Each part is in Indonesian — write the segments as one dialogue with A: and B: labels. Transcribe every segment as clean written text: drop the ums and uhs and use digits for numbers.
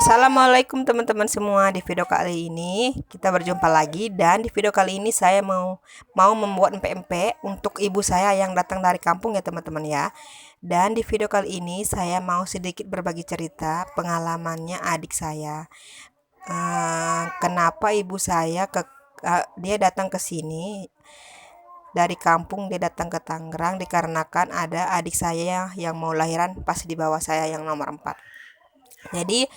A: Assalamualaikum teman-teman semua. Di video kali ini kita berjumpa lagi, dan di video kali ini saya mau membuat empek-empek untuk ibu saya yang datang dari kampung ya teman-teman ya. Dan di video kali ini saya mau sedikit berbagi cerita pengalamannya adik saya. Kenapa ibu saya dia datang ke sini dari kampung, dia datang ke Tangerang dikarenakan ada adik saya yang mau lahiran pas di bawah saya yang nomor 4. Jadi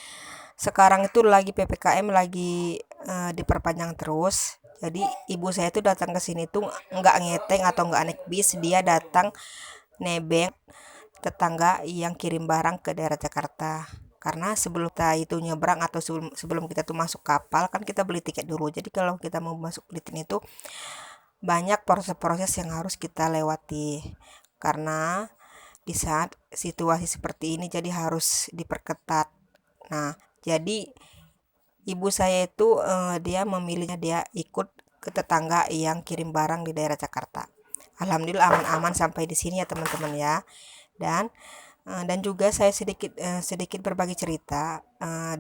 A: sekarang itu lagi PPKM, lagi diperpanjang terus. Jadi ibu saya tuh datang ke sini tuh nggak ngeteng atau nggak naik bis, dia datang nebeng tetangga yang kirim barang ke daerah Jakarta. Karena sebelum kita itu nyebrang atau sebelum kita tuh masuk kapal kan kita beli tiket dulu. Jadi kalau kita mau masuk Belitung itu banyak proses-proses yang harus kita lewati. Karena di saat situasi seperti ini jadi harus diperketat. Nah, jadi ibu saya itu dia memilihnya dia ikut ke tetangga yang kirim barang di daerah Jakarta. Alhamdulillah aman-aman sampai di sini ya teman-teman ya. Dan juga saya sedikit berbagi cerita,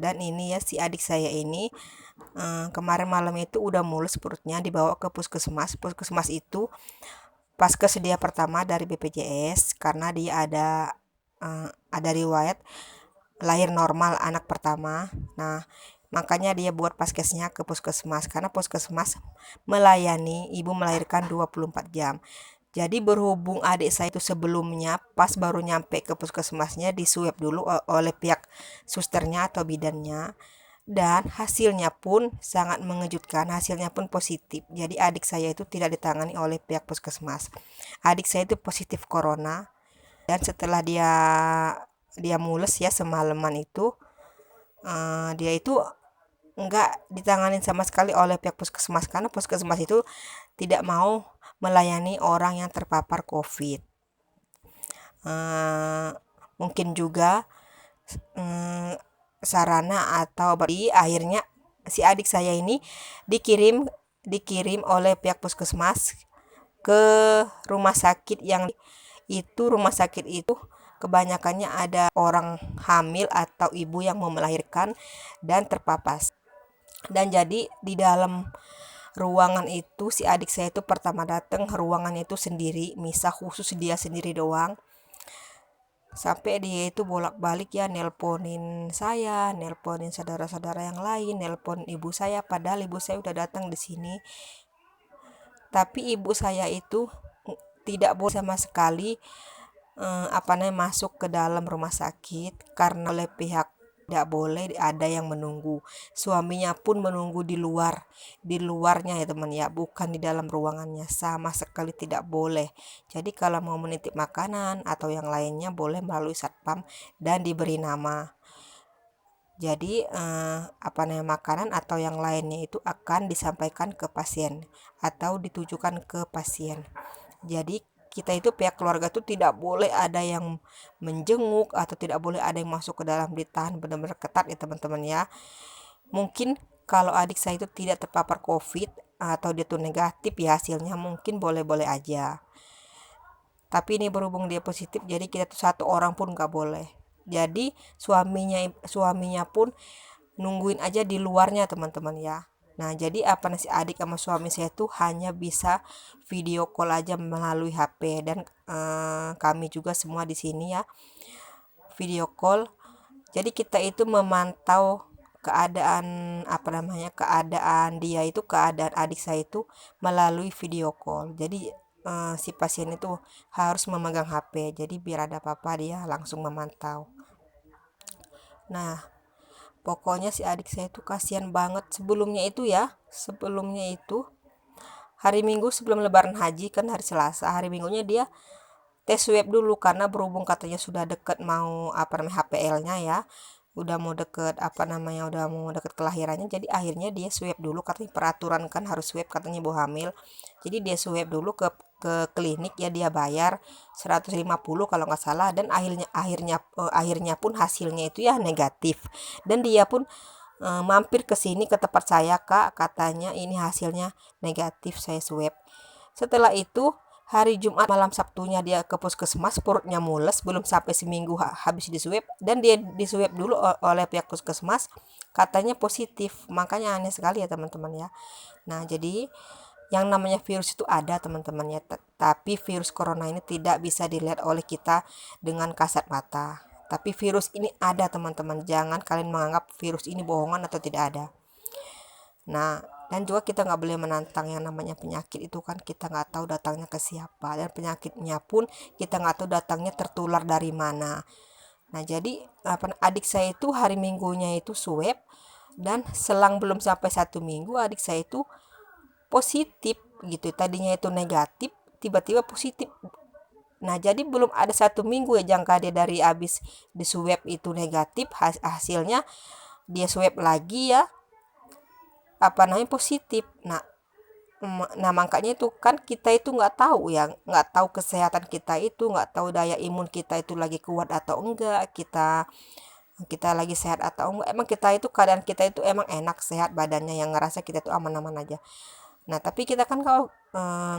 A: dan ini ya, si adik saya ini kemarin malam itu udah mulus perutnya, dibawa ke puskesmas. Puskesmas itu pas kesedia pertama dari BPJS karena dia ada riwayat lahir normal anak pertama. Nah, makanya dia buat paskesnya ke puskesmas karena puskesmas melayani ibu melahirkan 24 jam. Jadi berhubung adik saya itu sebelumnya pas baru nyampe ke puskesmasnya diswab dulu oleh pihak susternya atau bidannya, dan hasilnya pun sangat mengejutkan, hasilnya pun positif. Jadi adik saya itu tidak ditangani oleh pihak puskesmas. Adik saya itu positif corona, dan setelah dia mules ya semalaman itu, dia itu nggak ditanganin sama sekali oleh pihak puskesmas karena puskesmas itu tidak mau melayani orang yang terpapar COVID. Mungkin juga sarana atau akhirnya si adik saya ini dikirim oleh pihak puskesmas ke rumah sakit rumah sakit itu kebanyakannya ada orang hamil atau ibu yang mau melahirkan dan terpapar. Dan jadi di dalam ruangan itu si adik saya itu pertama datang ruangannya itu sendiri, misah khusus dia sendiri doang. Sampai dia itu bolak-balik ya, nelponin saya, nelponin saudara-saudara yang lain, nelpon ibu saya, padahal ibu saya udah datang di sini. Tapi ibu saya itu tidak boleh sama sekali masuk ke dalam rumah sakit karena oleh pihak tidak boleh ada yang menunggu. Suaminya pun menunggu di luarnya ya teman ya, bukan di dalam ruangannya, sama sekali tidak boleh. Jadi kalau mau menitip makanan atau yang lainnya boleh melalui satpam dan diberi nama. Jadi makanan atau yang lainnya itu akan disampaikan ke pasien atau ditujukan ke pasien. Jadi kita itu pihak keluarga itu tidak boleh ada yang menjenguk atau tidak boleh ada yang masuk ke dalam, ditahan benar-benar ketat ya teman-teman ya. Mungkin kalau adik saya itu tidak terpapar COVID atau dia tuh negatif ya hasilnya, mungkin boleh-boleh aja. Tapi ini berhubung dia positif, jadi kita tuh satu orang pun nggak boleh. Jadi suaminya pun nungguin aja di luarnya teman-teman ya. Nah, jadi si adik sama suami saya tuh hanya bisa video call aja melalui HP, dan kami juga semua di sini ya video call. Jadi kita itu memantau keadaan keadaan dia itu, keadaan adik saya itu melalui video call. Jadi si pasien itu harus memegang HP. Jadi biar ada apa-apa dia langsung memantau. Nah, pokoknya si adik saya itu kasihan banget. Sebelumnya itu hari Minggu sebelum Lebaran Haji, kan hari Selasa, hari Minggunya dia tes swab dulu karena berhubung katanya sudah deket mau HPL-nya ya. Udah mau deket kelahirannya, jadi akhirnya dia swab dulu, katanya peraturan kan harus swab katanya ibu hamil. Jadi dia swab dulu ke klinik ya, dia bayar 150 kalau nggak salah, dan akhirnya pun hasilnya itu ya negatif. Dan dia pun mampir ke sini ke tempat saya, Kak, katanya ini hasilnya negatif, saya swab. Setelah itu hari Jumat malam Sabtunya dia ke puskesmas, perutnya mules, belum sampai seminggu habis diswab, dan dia diswab dulu oleh pihak puskesmas, katanya positif. Makanya aneh sekali ya teman-teman ya. Nah, jadi yang namanya virus itu ada teman-teman ya, tapi virus corona ini tidak bisa dilihat oleh kita dengan kasat mata. Tapi virus ini ada teman-teman, jangan kalian menganggap virus ini bohongan atau tidak ada. Nah, dan juga kita nggak boleh menantang yang namanya penyakit itu kan, kita nggak tahu datangnya ke siapa, dan penyakitnya pun kita nggak tahu datangnya tertular dari mana. Nah, jadi adik saya itu hari minggunya itu swab, dan selang belum sampai 1 minggu adik saya itu positif gitu. Tadinya itu negatif, tiba-tiba positif. Nah, jadi belum ada 1 minggu ya jangka dia dari habis di swab itu negatif, hasilnya dia swab lagi ya positif. Nah, makanya itu kan kita itu nggak tahu ya, nggak tahu kesehatan kita itu, nggak tahu daya imun kita itu lagi kuat atau enggak, kita kita lagi sehat atau enggak. Emang kita itu keadaan kita itu emang enak sehat badannya, yang ngerasa kita itu aman-aman aja. Nah, tapi kita kan kalau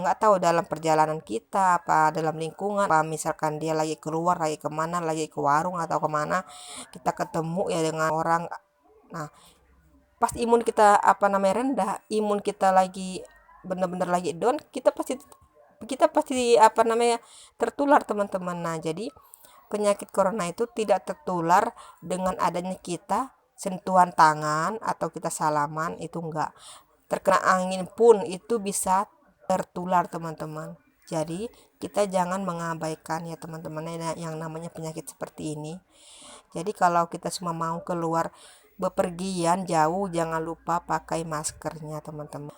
A: nggak tahu dalam perjalanan kita, apa dalam lingkungan, apa misalkan dia lagi keluar, lagi kemana, lagi ke warung atau kemana, kita ketemu ya dengan orang. Nah, pas imun kita rendah, imun kita lagi bener-bener lagi down, kita pasti tertular teman-teman. Nah, jadi penyakit corona itu tidak tertular dengan adanya kita sentuhan tangan atau kita salaman, itu enggak. Terkena angin pun itu bisa tertular teman-teman. Jadi kita jangan mengabaikan ya teman-teman yang namanya penyakit seperti ini. Jadi kalau kita semua mau keluar bepergian jauh, jangan lupa pakai maskernya teman-teman.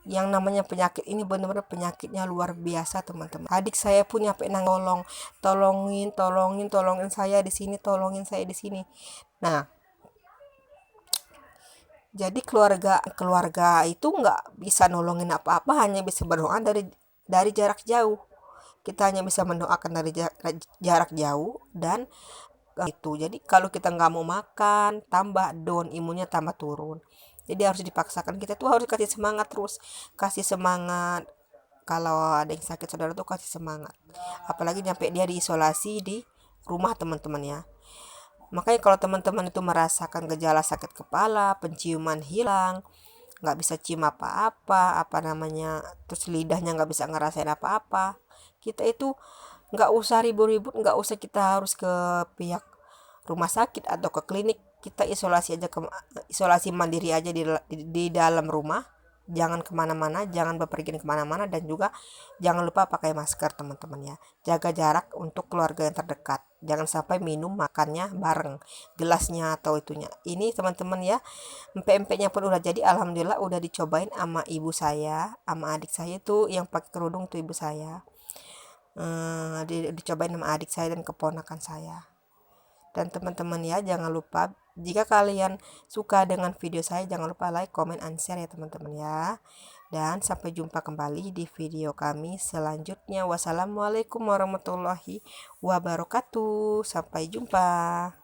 A: Yang namanya penyakit ini benar-benar penyakitnya luar biasa teman-teman. Adik saya pun nyampe tolongin saya di sini, tolongin saya di sini. Nah, jadi keluarga itu nggak bisa nolongin apa-apa, hanya bisa berdoa dari jarak jauh. Kita hanya bisa mendoakan dari jarak jauh, dan itu. Jadi kalau kita nggak mau makan, tambah down, imunnya tambah turun. Jadi harus dipaksakan, kita tuh harus kasih semangat terus, kasih semangat. Kalau ada yang sakit saudara tuh kasih semangat, apalagi nyampe dia diisolasi di rumah teman-teman ya. Makanya kalau teman-teman itu merasakan gejala sakit kepala, penciuman hilang, nggak bisa cium apa-apa, terus lidahnya nggak bisa ngerasain apa-apa, kita itu nggak usah ribut-ribut, nggak usah kita harus ke pihak rumah sakit atau ke klinik. Kita isolasi mandiri aja di dalam rumah, jangan kemana-mana, jangan bepergian kemana-mana, dan juga jangan lupa pakai masker teman-teman ya. Jaga jarak untuk keluarga yang terdekat, jangan sampai minum makannya bareng gelasnya atau itunya. Ini teman-teman ya, empek-empeknya pun udah jadi, alhamdulillah udah dicobain sama ibu saya, sama adik saya itu yang pakai kerudung tuh ibu saya. Dicobain sama adik saya dan keponakan saya. Dan teman-teman ya, jangan lupa jika kalian suka dengan video saya, jangan lupa like, comment, and share ya teman-teman ya. Dan sampai jumpa kembali di video kami selanjutnya. Wassalamualaikum warahmatullahi wabarakatuh. Sampai jumpa.